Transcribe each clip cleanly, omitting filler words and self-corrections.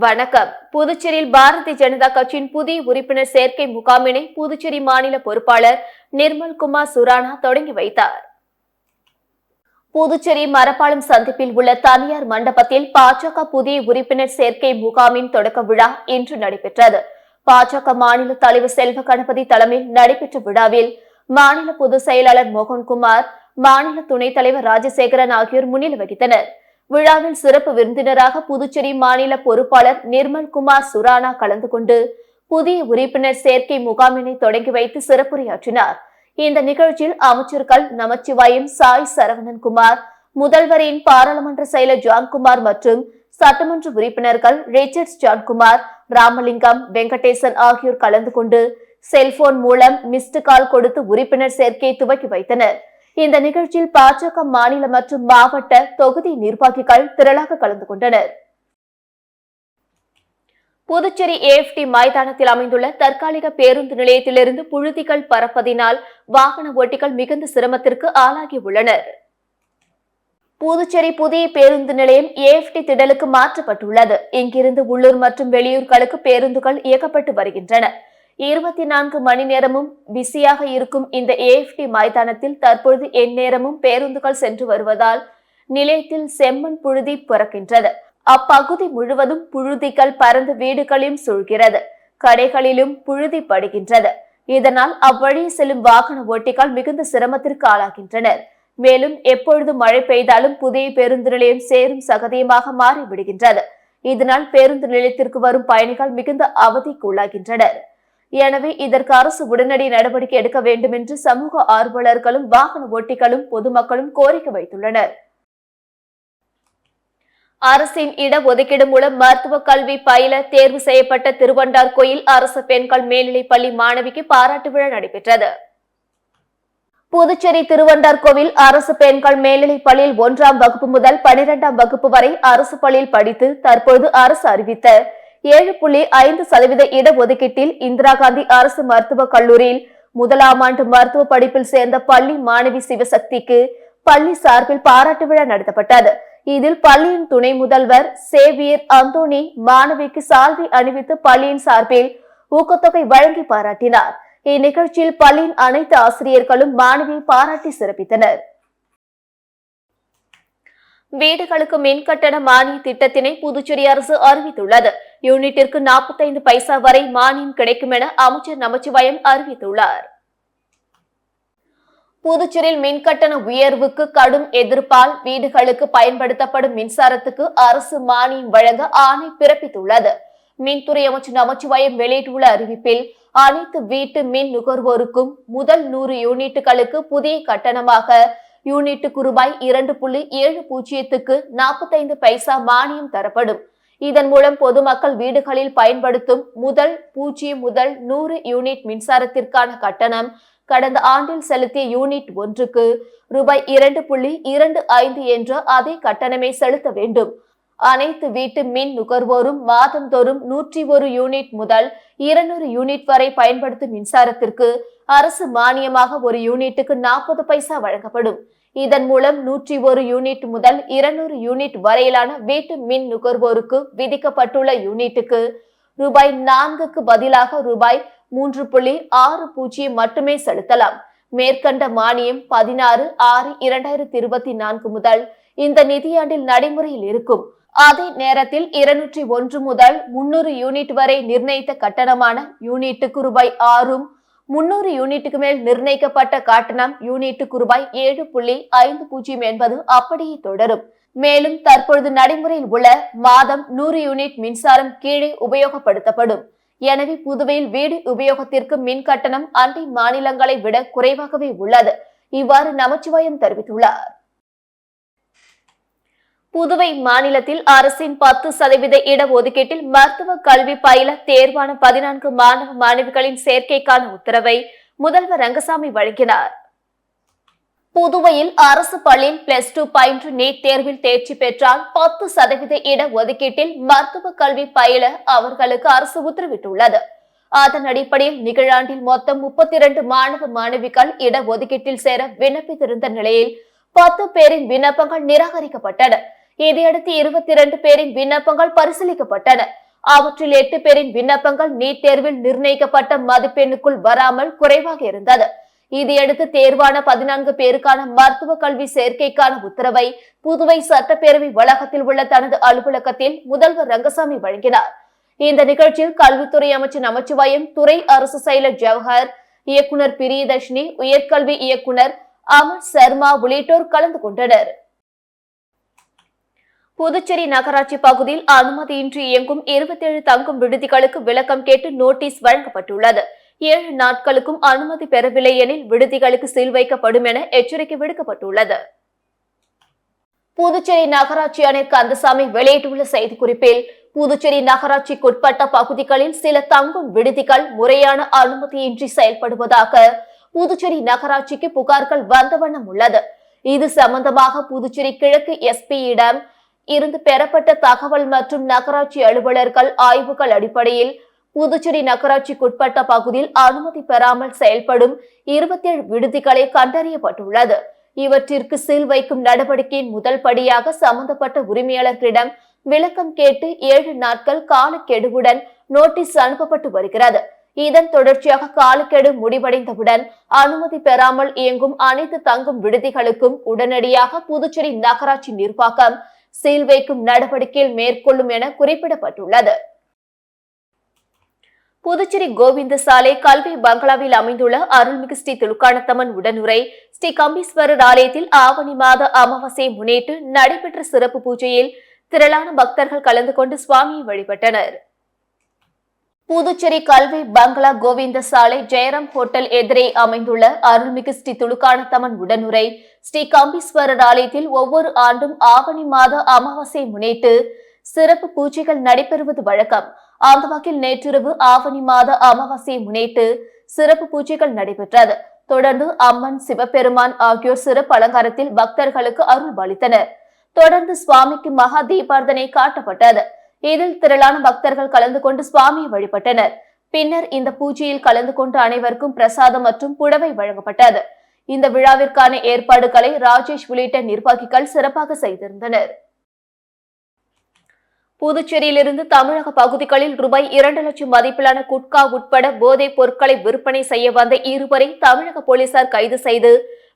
வணக்கம். புதுச்சேரியில் பாரதிய ஜனதா கட்சியின் புதிய உறுப்பினர் சேர்க்கை முகாமினை புதுச்சேரி மாநில பொறுப்பாளர் நிர்மல்குமார் சுரானா தொடங்கி வைத்தார். புதுச்சேரி மரப்பாலம் சந்திப்பில் உள்ள தனியார் மண்டபத்தில் பாஜக புதிய உறுப்பினர் சேர்க்கை முகாமின் தொடக்க விழா இன்று நடைபெற்றது. பாஜக மாநில தலைவர் செல்வ கணபதி தலைமையில் நடைபெற்ற விழாவில் மாநில பொதுச் செயலாளர் மோகன்குமார், மாநில துணைத் தலைவர் ராஜசேகரன் ஆகியோர் முன்னிலை வகித்தனர். விழாவில் சிறப்பு விருந்தினராக புதுச்சேரி மாநில பொறுப்பாளர் நிர்மல்குமார் சுரானா கலந்து கொண்டு புதிய உறுப்பினர் சேர்க்கை முகாமினை தொடங்கி வைத்து சிறப்புரையாற்றினார். இந்த நிகழ்ச்சியில் அமைச்சர்கள் நமச்சிவாயம், சாய் சரவணன்குமார், முதல்வரின் பாராளுமன்ற செயலர் ஜான்குமார் மற்றும் சட்டமன்ற உறுப்பினர்கள் ரிச்சர்ட்ஸ் ஜான்குமார், ராமலிங்கம், வெங்கடேசன் ஆகியோர் கலந்து கொண்டு செல்போன் மூலம் மிஸ்டு கால் கொடுத்து உறுப்பினர் சேர்க்கையை துவக்கி வைத்தனர். இந்த நிகழ்ச்சியில் பாஜக மாநில மற்றும் மாவட்ட தொகுதி நிர்வாகிகள் திரளாக கலந்து கொண்டனர். புதுச்சேரி AFT மைதானத்தில் அமைந்துள்ள தற்காலிக பேருந்து நிலையத்திலிருந்து புழுதிகள் பறப்பதினால் வாகன ஓட்டிகள் மிகுந்த சிரமத்திற்கு ஆளாகி உள்ளனர். புதுச்சேரி புதிய பேருந்து நிலையம் AFT திடலுக்கு மாற்றப்பட்டுள்ளது. இங்கிருந்து உள்ளூர் மற்றும் வெளியூர்களுக்கு பேருந்துகள் இயக்கப்பட்டு வருகின்றன. 24 மணி நேரமும் பிஸியாக இருக்கும் இந்த AFT மைதானத்தில் தற்பொழுது எந்நேரமும் பேருந்துகள் சென்று வருவதால் நிலையத்தில் செம்மண் புழுதி பிறக்கின்றது. அப்பகுதி முழுவதும் புழுதிகள் பறந்து வீடுகளையும் சூழ்கிறது. கடைகளிலும் புழுதி படுகின்றது. இதனால் அவ்வழியே செல்லும் வாகன ஓட்டிகள் மிகுந்த சிரமத்திற்கு ஆளாகின்றனர். மேலும் எப்பொழுது மழை பெய்தாலும் புதிய பேருந்து நிலையம் சேரும் சகதியமாக மாறிவிடுகின்றது. இதனால் பேருந்து நிலையத்திற்கு வரும் பயணிகள் மிகுந்த அவதிக்கு உள்ளாகின்றனர். எனவே இதற்கு அரசு உடனடி நடவடிக்கை எடுக்க வேண்டும் என்று சமூக ஆர்வலர்களும் வாகன ஓட்டிகளும் பொதுமக்களும் கோரிக்கை வைத்துள்ளனர். அரசின் இடஒதுக்கீடு மூலம் மருத்துவ கல்வி பயில தேர்வு செய்யப்பட்ட திருவண்டார்கோயில் அரசு பெண்கள் மேல்நிலைப் பள்ளி மாணவிக்கு பாராட்டு விழா நடைபெற்றது. புதுச்சேரி திருவண்டார்கோவில் அரசு பெண்கள் மேல்நிலைப் பள்ளியில் 1ஆம் வகுப்பு முதல் 12ஆம் வகுப்பு வரை அரசு பள்ளியில் படித்து தற்போது அரசு அறிவித்த 7.5% இடஒதுக்கீட்டில் இந்திரா காந்தி அரசு மருத்துவக் கல்லூரியில் 1ஆம் ஆண்டு மருத்துவ படிப்பில் சேர்ந்த பள்ளி மாணவி சிவசக்திக்கு பள்ளி சார்பில் பாராட்டு விழா நடத்தப்பட்டது. இதில் பள்ளியின் துணை முதல்வர் சேவியர் அந்தோனி மாணவிக்கு சால்வை அணிவித்து பள்ளியின் சார்பில் ஊக்கத்தொகை வழங்கி பாராட்டினார். இந்நிகழ்ச்சியில் பள்ளியின் அனைத்து ஆசிரியர்களும் மாணவியை பாராட்டி சிறப்பித்தனர். வீடுகளுக்கு மின் கட்டண மானிய திட்டத்தினை புதுச்சேரி அரசு அறிவித்துள்ளது. யூனிட்டிற்கு 45 பைசா வரை மானியம் கிடைக்கும் என அமைச்சர் நமச்சிவாயம் அறிவித்துள்ளார். புதுச்சேரியில் மின் கட்டண உயர்வுக்கு கடும் எதிர்ப்பால் வீடுகளுக்கு பயன்படுத்தப்படும் மின்சாரத்துக்கு அரசு மானியம் வழங்க ஆணை பிறப்பித்துள்ளது. மின்துறை அமைச்சர் நமச்சிவாயம் வெளியிட்டுள்ள அறிவிப்பில் அனைத்து வீட்டு மின் நுகர்வோருக்கும் முதல் 100 யூனிட்டுகளுக்கு புதிய கட்டணமாக யூனிட்டுக்கு ரூபாய் 2.70க்கு 45 பைசா மானியம் தரப்படும். இதன் மூலம் பொதுமக்கள் வீடுகளில் பயன்படுத்தும் முதல் 0 முதல் 100 யூனிட் மின்சாரத்திற்கான கட்டணம் கடந்த ஆண்டில் செலுத்திய யூனிட் ஒன்றுக்கு ரூபாய் 2.25 என்ற அதே கட்டணமே செலுத்த வேண்டும். அனைத்து வீட்டு மின் நுகர்வோரும் மாதந்தோறும் 101 யூனிட் முதல் 200 யூனிட் வரை பயன்படுத்தும் மின்சாரத்திற்கு அரசு மானியமாக ஒரு யூனிட்டுக்கு 40 பைசா வழங்கப்படும். இதன் மூலம் 101 யூனிட் முதல் 200 யூனிட் வரையிலான வீட்டு மின் நுகர்வோருக்கு விதிக்கப்பட்டுள்ள யூனிட்டுக்கு ரூபாய் 4க்கு பதிலாக ரூபாய் 3.60 மட்டுமே செலுத்தலாம். மேற்கண்ட மானியம் 16/6/2024 முதல் இந்த நிதியாண்டில் நடைமுறையில் இருக்கும். அதே நேரத்தில் 201 முதல் 300 யூனிட் வரை நிர்ணயித்த கட்டணமான யூனிட்டுக்கு ரூபாய் 6ம், 300 யூனிட்டுக்கு மேல் நிர்ணயிக்கப்பட்ட கட்டணம் யூனிட்டுக்கு ரூபாய் 7.50 என்பது அப்படியே தொடரும். மேலும் தற்பொழுது நடைமுறையில் உள்ள மாதம் 100 யூனிட் மின்சாரம் கீழே உபயோகப்படுத்தப்படும். எனவே புதுவையில் வீடு உபயோகத்திற்கு மின் கட்டணம் அண்டை மாநிலங்களை விட குறைவாகவே உள்ளது. இவ்வாறு நமச்சிவாயம் தெரிவித்துள்ளார். புதுவை மாநிலத்தில் அரசின் 10% இடஒதுக்கீட்டில் மருத்துவ கல்வி பயில தேர்வான 14 மாணவ மாணவிகளின் சேர்க்கைக்கான உத்தரவை முதல்வர் ரங்கசாமி வழங்கினார். புதுவையில் அரசு பள்ளியில் +2 பயின்று நீட் தேர்வில் தேர்ச்சி பெற்றால் 10% இடஒதுக்கீட்டில் மருத்துவ கல்வி பயில அவர்களுக்கு அரசு உத்தரவிட்டுள்ளது. அதன் அடிப்படையில் நிகழாண்டில் மொத்தம் 32 மாணவ மாணவிகள் இடஒதுக்கீட்டில் சேர விண்ணப்பித்திருந்த நிலையில் 10 பேரின் விண்ணப்பங்கள் நிராகரிக்கப்பட்டன. இதையடுத்து 22 பேரின் விண்ணப்பங்கள் பரிசீலிக்கப்பட்டன. அவற்றில் 8 பேரின் விண்ணப்பங்கள் நீட் தேர்வில் நிர்ணயிக்கப்பட்ட மதிப்பெண்ணுக்குள் வராமல் குறைவாக இருந்தது. இதையடுத்து தேர்வான 14 பேருக்கான மருத்துவ கல்வி சேர்க்கைக்கான உத்தரவை புதுவை சட்டப்பேரவை வளாகத்தில் உள்ள தனது அலுவலகத்தில் முதல்வர் ரங்கசாமி வழங்கினார். இந்த நிகழ்ச்சியில் கல்வித்துறை அமைச்சர் நமச்சிவாயம், துறை அரசு செயலர் ஜவஹர், இயக்குனர் பிரியதர்ஷினி, உயர்கல்வி இயக்குனர் அமர் சர்மா உள்ளிட்டோர் கலந்து கொண்டனர். புதுச்சேரி நகராட்சி பகுதியில் அனுமதியின்றி இயங்கும் 27 தங்கும் விடுதிகளுக்கு விளக்கம் கேட்டு நோட்டீஸ் வழங்கப்பட்டுள்ளது. 7 நாட்களுக்கும் அனுமதி பெறவில்லை எனில் விடுதிகளுக்கு சீல் வைக்கப்படும் என எச்சரிக்கை விடுக்கப்பட்டுள்ளது. புதுச்சேரி நகராட்சி ஆணையர் கந்தசாமி வெளியிட்டுள்ள செய்திக்குறிப்பில், புதுச்சேரி நகராட்சிக்குட்பட்ட பகுதிகளில் சில தங்கும் விடுதிகள் முறையான அனுமதியின்றி செயல்படுவதாக புதுச்சேரி நகராட்சிக்கு புகார்கள் வந்த வண்ணம் உள்ளது. இது சம்பந்தமாக புதுச்சேரி கிழக்கு எஸ்பியிடம் இருந்து பெறப்பட்ட தகவல் மற்றும் நகராட்சி அலுவலர்கள் ஆய்வுகள் அடிப்படையில் புதுச்சேரி நகராட்சிக்குட்பட்ட பகுதியில் அனுமதி பெறாமல் செயல்படும் 27 விடுதிகளை கண்டறியப்பட்டுள்ளது. இவற்றிற்கு சீல் வைக்கும் நடவடிக்கையின் முதல் படியாக சம்பந்தப்பட்ட உரிமையாளர்களிடம் விளக்கம் கேட்டு 7 நாட்கள் காலக்கெடுவுடன் நோட்டீஸ் அனுப்பப்பட்டு வருகிறது. இதன் தொடர்ச்சியாக காலக்கெடு முடிவடைந்தவுடன் அனுமதி பெறாமல் இயங்கும் அனைத்து தங்கும் விடுதிகளுக்கும் உடனடியாக புதுச்சேரி நகராட்சி நிர்வாகம் சீல் வைக்கும் நடவடிக்கையில் மேற்கொள்ளும் என குறிப்பிடப்பட்டுள்ளது. புதுச்சேரி கோவிந்த சாலை கல்வி பங்களாவில் அமைந்துள்ள அருள்மிகு ஸ்ரீ துலுக்கானத்தம்மன் உடனுரை ஸ்ரீ கம்பீஸ்வரர் ஆலயத்தில் ஆவணி மாத அமாவாசையை முன்னிட்டு நடைபெற்ற சிறப்பு பூஜையில் திரளான பக்தர்கள் கலந்து கொண்டு சுவாமியை வழிபட்டனர். புதுச்சேரி கல்வி பங்களா கோவிந்த சாலை ஜெயராம் ஹோட்டல் எதிரே அமைந்துள்ள அருள்மிகு ஸ்ரீ துலுக்கானத்தம்மன் உடனுரை ஸ்ரீ கம்பீஸ்வரர் ஆலயத்தில் ஒவ்வொரு ஆண்டும் ஆவணி மாத அமாவாசையை முன்னிட்டு சிறப்பு பூஜைகள் நடைபெறுவது வழக்கம். அந்த வகையில் நேற்றிரவு ஆவணி மாத அமாவாசையை முன்னிட்டு சிறப்பு பூஜைகள் நடைபெற்றது. தொடர்ந்து அம்மன், சிவபெருமான் ஆகியோர் சிறப்பு அலங்காரத்தில் பக்தர்களுக்கு அருள் பாலித்தனர். தொடர்ந்து சுவாமிக்கு மகா தீபார்த்தனை காட்டப்பட்டது. இதில் திரளான பக்தர்கள் கலந்து கொண்டு சுவாமியை வழிபட்டனர். பின்னர் இந்த பூஜையில் கலந்து கொண்டு அனைவருக்கும் பிரசாதம் மற்றும் புடவை வழங்கப்பட்டது. இந்த விழாவிற்கான ஏற்பாடுகளை ராஜேஷ் உள்ளிட்ட நிர்வாகிகள் சிறப்பாக செய்திருந்தனர். புதுச்சேரியிலிருந்து தமிழக பகுதிகளில் ரூபாய் 2 லட்சம் மதிப்பிலான குட்கா உட்பட போதைப் பொருட்களை விற்பனை செய்ய வந்த 2 பேரை தமிழக போலீசார் கைது செய்து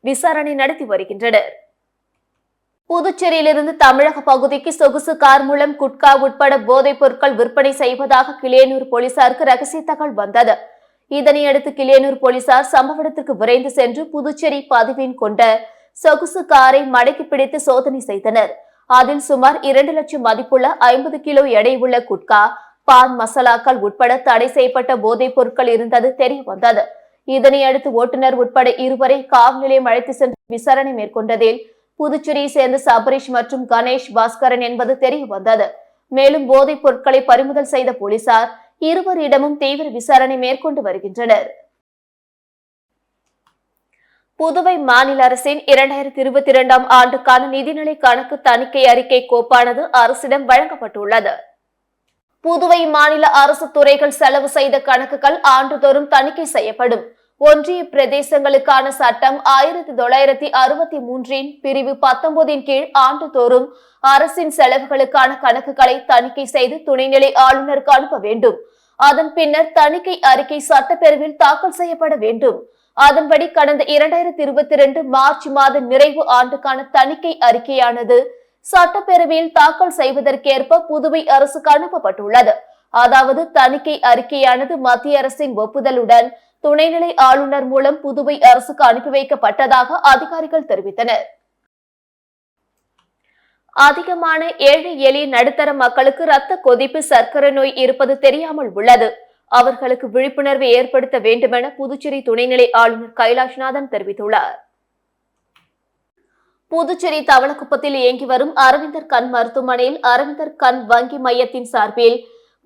விசாரணை நடத்தி வருகின்றனர். புதுச்சேரியிலிருந்து தமிழக பகுதிக்கு சொகுசு கார் மூலம் குட்கா உட்பட போதைப் பொருட்கள் விற்பனை செய்வதாக கிளியனூர் போலீசாருக்கு ரகசிய தகவல் வந்தது. இதனையடுத்து கிளியனூர் போலீசார் சம்பவ இடத்திற்கு விரைந்து சென்று புதுச்சேரி பதிவெண் கொண்ட சொகுசு காரை மடக்கி பிடித்து சோதனை செய்தனர். அதில் சுமார் 2 லட்சம் மதிப்புள்ள 50 கிலோ எடை உள்ள குட்கா, பான் மசாலாக்கள் உட்பட தடை செய்யப்பட்ட போதைப் பொருட்கள் இருந்தது தெரிய வந்தது. இதனையடுத்து ஓட்டுநர் உட்பட 2 பேரை காவல் நிலையம் அழைத்து சென்று விசாரணை மேற்கொண்டதில் புதுச்சேரியை சேர்ந்த சபரீஷ் மற்றும் கணேஷ் பாஸ்கரன் என்பது தெரிய வந்தது. மேலும் போதைப் பொருட்களை பறிமுதல் செய்த போலீசார் 2 பேரிடமும் தீவிர விசாரணை மேற்கொண்டு வருகின்றனர். புதுவை மாநில அரசின் 2022ஆம் ஆண்டுக்கான நிதிநிலை கணக்கு தணிக்கை அறிக்கை கோப்பானது அரசிடம் வழங்கப்பட்டுள்ளது. புதுவை மாநில அரசு துறைகள் செலவு செய்த கணக்குகள் ஆண்டுதோறும் தணிக்கை செய்யப்படும். ஒன்றிய பிரதேசங்களுக்கான சட்டம் 1963 பிரிவு 19 கீழ் ஆண்டுதோறும் அரசின் செலவுகளுக்கான கணக்குகளை தணிக்கை செய்து துணைநிலை ஆளுநருக்கு அனுப்ப வேண்டும். அதன் பின்னர் தணிக்கை அறிக்கை சட்டப்பேரவையில் தாக்கல் செய்யப்பட வேண்டும். அதன்படி கடந்த 2022 மார்ச் மாத நிறைவு ஆண்டுக்கான தணிக்கை அறிக்கையானது சட்டப்பேரவையில் தாக்கல் செய்வதற்கேற்ப புதுவை அரசுக்கு அனுப்பப்பட்டுள்ளது. அதாவது தணிக்கை அறிக்கையானது மத்திய அரசின் ஒப்புதலுடன் துணைநிலை ஆளுநர் மூலம் புதுவை அரசுக்கு அனுப்பி வைக்கப்பட்டதாக அதிகாரிகள் தெரிவித்தனர். அதிகமான ஏழை எளிய நடுத்தர மக்களுக்கு இரத்த கொதிப்பு, சர்க்கரை நோய் இருப்பது தெரியாமல் உள்ளது. அவர்களுக்கு விழிப்புணர்வை ஏற்படுத்த வேண்டுமென புதுச்சேரி துணைநிலை ஆளுநர் கைலாஷ்நாதன் தெரிவித்துள்ளார். புதுச்சேரி தவளக்குப்பத்தில் இயங்கி வரும் அரவிந்தர் கண் மருத்துவமனையில் அரவிந்தர் கண் வங்கி மையத்தின் சார்பில்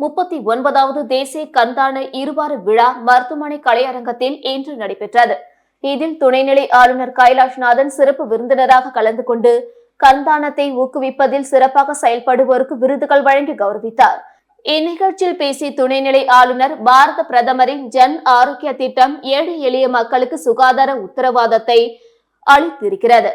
39வது தேசிய கண்தான இருவார விழா மருத்துவமனை கலையரங்கத்தில் இன்று நடைபெற்றது. இதில் துணைநிலை ஆளுநர் கைலாஷ்நாதன் சிறப்பு விருந்தினராக கலந்து கொண்டு கண்தானத்தை ஊக்குவிப்பதில் சிறப்பாக செயல்படுவோருக்கு விருதுகள் வழங்கி கௌரவித்தார். இந்நிகழ்ச்சியில் பேசிய துணைநிலை ஆளுநர், பாரத பிரதமரின் ஜன் ஆரோக்கிய திட்டம் ஏழை எளிய மக்களுக்கு சுகாதார உத்தரவாதத்தை அளித்திருக்கிறது.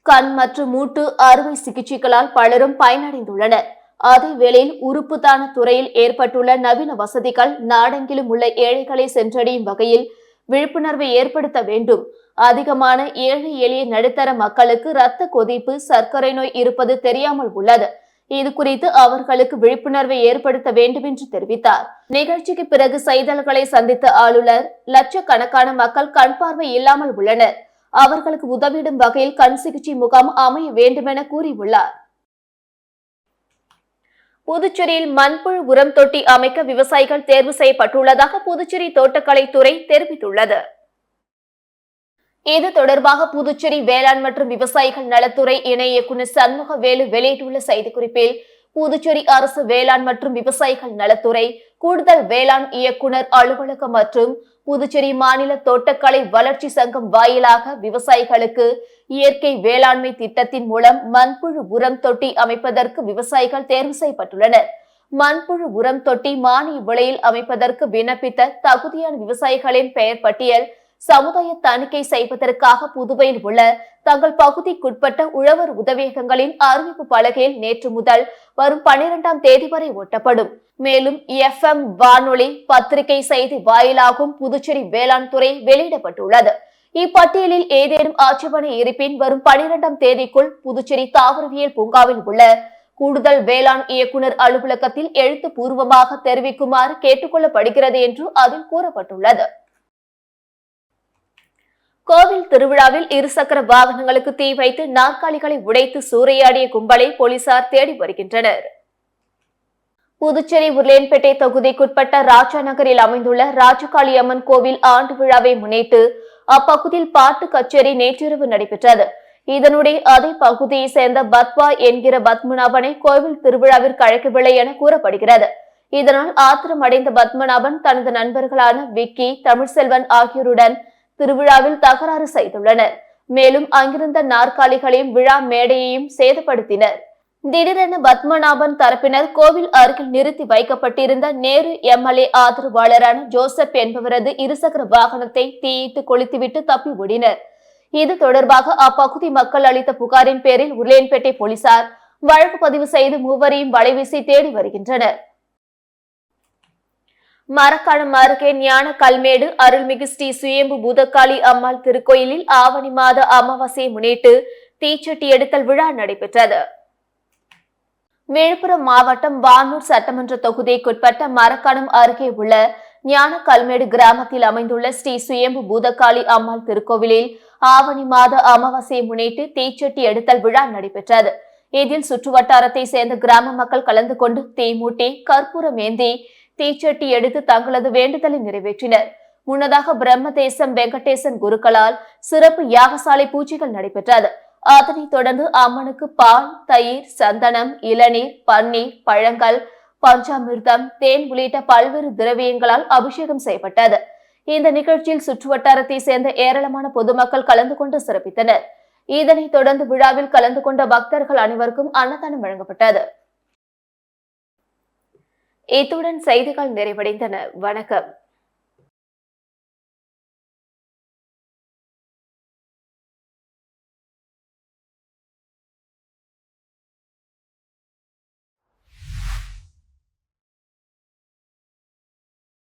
கண் மற்றும் மூட்டு அறுவை சிகிச்சைகளால் பலரும் பயனடைந்துள்ளனர். அதே வேளையில் உறுப்பு தான துறையில் ஏற்பட்டுள்ள நவீன வசதிகள் நாடெங்கிலும் உள்ள ஏழைகளை சென்றடையும் வகையில் விழிப்புணர்வை ஏற்படுத்த வேண்டும். அதிகமான ஏழை எளிய நடுத்தர மக்களுக்கு இரத்த கொதிப்பு, சர்க்கரை நோய் இருப்பது தெரியாமல் உள்ளது. இது குறித்து அவர்களுக்கு விழிப்புணர்வை ஏற்படுத்த வேண்டும் என்று தெரிவித்தார். நிகழ்ச்சிக்கு பிறகு செய்தியாளர்களை சந்தித்த ஆளுநர், லட்சக்கணக்கான மக்கள் கண் பார்வை இல்லாமல் உள்ளனர். அவர்களுக்கு உதவிடும் வகையில் கண் சிகிச்சை முகாம் அமைய வேண்டும் என கூறியுள்ளார். புதுச்சேரியில் மண்புழு உரம் தொட்டி அமைக்க விவசாயிகள் தேர்வு செய்யப்பட்டுள்ளதாக புதுச்சேரி தோட்டக்கலைத்துறை தெரிவித்துள்ளது. இது தொடர்பாக புதுச்சேரி வேளாண் மற்றும் விவசாயிகள் நலத்துறை இணை இயக்குநர் சண்முகவேலு வெளியிட்டுள்ள செய்திக்குறிப்பில், புதுச்சேரி அரசு வேளாண் மற்றும் விவசாயிகள் நலத்துறை, கூடுதல் வேளாண் இயக்குநர் அலுவலகம் மற்றும் புதுச்சேரி மாநில தோட்டக்கலை வளர்ச்சி சங்கம் வாயிலாக விவசாயிகளுக்கு இயற்கை வேளாண்மை திட்டத்தின் மூலம் மண்புழு உரம் தொட்டி அமைப்பதற்கு விவசாயிகள் தேர்வு செய்யப்பட்டுள்ளனர். மண்புழு உரம் தொட்டி மானிய விலையில் அமைப்பதற்கு விண்ணப்பித்த தகுதியான விவசாயிகளின் பெயர் பட்டியல் சமுதாய தணிக்கை செய்வதற்காக புதுவையில் உள்ள தங்கள் பகுதிக்குட்பட்ட உழவர் உதவியகங்களின் அறிவிப்பு பலகையில் நேற்று முதல் வரும் 12ஆம் தேதி வரை ஒட்டப்படும். மேலும் FM வானொலி, பத்திரிகை செய்தி வாயிலாகவும் புதுச்சேரி வேளாண் துறை வெளியிடப்பட்டுள்ளது. இப்பட்டியலில் ஏதேனும் ஆட்சேபனை இருப்பின் வரும் 12ஆம் தேதிக்குள் புதுச்சேரி தாவரவியல் பூங்காவில் உள்ள கூடுதல் வேளாண் இயக்குநர் அலுவலகத்தில் எழுத்துப்பூர்வமாக தெரிவிக்குமாறு கேட்டுக்கொள்ளப்படுகிறது என்று அதில் கூறப்பட்டுள்ளது. கோவில் திருவிழாவில் இருசக்கர வாகனங்களுக்கு தீ வைத்து நாற்காலிகளை உடைத்து சூறையாடிய கும்பலை போலீசார் தேடி வருகின்றனர். புதுச்சேரி உருளையன்பேட்டை தொகுதிக்குட்பட்ட ராஜா நகரில் அமைந்துள்ள ராஜகாளி அம்மன் கோவில் ஆண்டு விழாவை முன்னிட்டு அப்பகுதியில் பாட்டு கச்சேரி நேற்றிரவு நடைபெற்றது. இதனுடைய அதே பகுதியை சேர்ந்த பத்வா என்கிற பத்மநாபனை கோவில் திருவிழாவிற்கு அழைக்கவில்லை என கூறப்படுகிறது. இதனால் ஆத்திரம் அடைந்த பத்மநாபன் தனது நண்பர்களான விக்கி, தமிழ்செல்வன் ஆகியோருடன் திருவிழாவில் தகராறு செய்துள்ளனர். மேலும் அங்கிருந்த நாற்காலிகளையும் விழா மேடையையும் சேதப்படுத்தினர். திடீரென பத்மநாபன் தரப்பினர் கோவில் அருகில் நிறுத்தி வைக்கப்பட்டிருந்த நேரு MLA ஆதரவாளரான ஜோசப் என்பவரது இருசக்கர வாகனத்தை தீயிட்டு கொளுத்திவிட்டு தப்பி ஓடினர். இது தொடர்பாக அப்பகுதி மக்கள் அளித்த புகாரின் பேரில் உருளையன்பேட்டை போலீசார் வழக்கு பதிவு செய்து மூவரையும் வலைவீசி தேடி வருகின்றனர். மரக்காணம் அருகே ஞான கல்மேடு அருள்மிகு ஸ்ரீ சுயம்பு பூதகாளி அம்மாள் திருக்கோயிலில் ஆவணி மாத அமாவாசையை முன்னிட்டு தீச்சட்டி எடுத்தல் விழா நடைபெற்றது. விழுப்புரம் மாவட்டம் வானூர் சட்டமன்ற தொகுதிக்குட்பட்ட மரக்காணம் அருகே உள்ள ஞான கல்மேடு கிராமத்தில் அமைந்துள்ள ஸ்ரீ சுயம்பு பூதகாளி அம்மாள் திருக்கோவிலில் ஆவணி மாத அமாவாசையை முன்னிட்டு தீச்சட்டி எடுத்தல் விழா நடைபெற்றது. இதில் சுற்றுவட்டாரத்தை சேர்ந்த கிராம மக்கள் கலந்து கொண்டு தீ மூட்டி கற்பூரம் ஏந்தி தீச்சட்டி எடுத்து தங்களது வேண்டுதலை நிறைவேற்றினர். முன்னதாக பிரம்மதேசம் வெங்கடேசன் குருக்களால் சிறப்பு யாகசாலை பூஜைகள் நடைபெற்றது. அதனைத் தொடர்ந்து அம்மனுக்கு பால், தயிர், சந்தனம், இளநீர், பன்னீர், பழங்கள், பஞ்சாமிர்தம், தேன் உள்ளிட்ட பல்வேறு திரவியங்களால் அபிஷேகம் செய்யப்பட்டது. இந்த நிகழ்ச்சியில் சுற்றுவட்டாரத்தை சேர்ந்த ஏராளமான பொதுமக்கள் கலந்து கொண்டு சிறப்பித்தனர். இதனைத் தொடர்ந்து விழாவில் கலந்து கொண்ட பக்தர்கள் அனைவருக்கும் அன்னதானம் வழங்கப்பட்டது. இத்துடன் செய்திகள் நிறைவடைந்தன. வணக்கம்.